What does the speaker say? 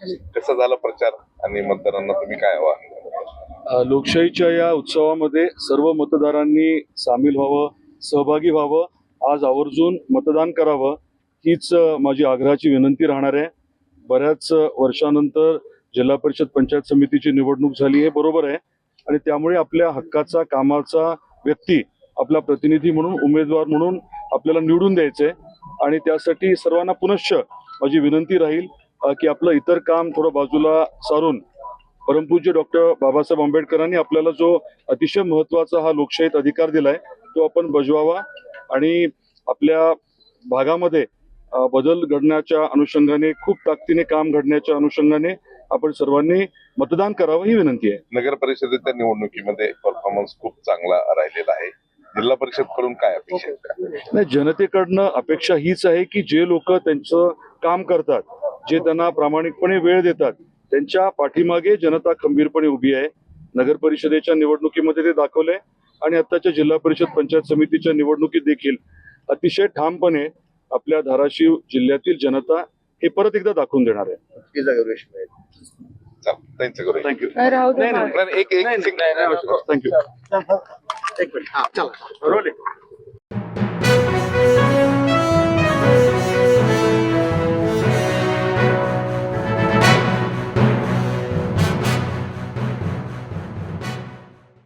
कसा झाला प्रचार आणि मतदारांना तुम्ही काय आवाहन? लोकशाहीच्या या उत्सवामध्ये सर्व मतदारांनी सामील व्हावं, सहभागी व्हावं, आज आवर्जून मतदान करावं हीच माझी आग्रहाची विनंती राहणार आहे. बऱ्याच वर्षानंतर जिल्हा परिषद पंचायत समितीची निवडणूक झाली हे बरोबर आहे आणि त्यामुळे आपल्या हक्काचा कामाचा व्यक्ती आपला प्रतिनिधी म्हणून उमेदवार म्हणून आपल्याला निवडून द्यायचंय आणि त्यासाठी सर्वांना पुनश्च माझी विनंती राहील की आपलं इतर काम थोडं बाजूला सारून परमपूज्य डॉक्टर बाबासाहेब आंबेडकरांनी आपल्याला जो अतिशय महत्वाचा हा लोकशाहीत अधिकार दिलाय तो आपण बजवावा आणि आपल्या भागामध्ये बदल घडण्याच्या अनुषंगाने खूप ताकदीने काम घडण्याच्या अनुषंगाने आपण सर्वांनी मतदान करावं ही विनंती आहे. नगर परिषदेच्या निवडणुकीमध्ये परफॉर्मन्स खूप चांगला राहिलेला आहे. जिल्हा परिषद कडून काय अपेक्षा आहे? नाही, जनतेकडनं अपेक्षा हीच आहे की जे लोक त्यांचं काम करतात, जे त्यांना प्रामाणिकपणे वेळ देतात, त्यांच्या पाठीमागे जनता खंबीरपणे उभी आहे. नगर परिषदेच्या निवडणुकीमध्ये ते दाखवलंय आणि आताच्या जिल्हा परिषद पंचायत समितीच्या निवडणुकीत देखील अतिशय ठामपणे आपल्या धाराशिव जिल्ह्यातील जनता हे परत एकदा दाखवून देणार आहे. थँक्यू. थँक्यू. एक थँक्यू.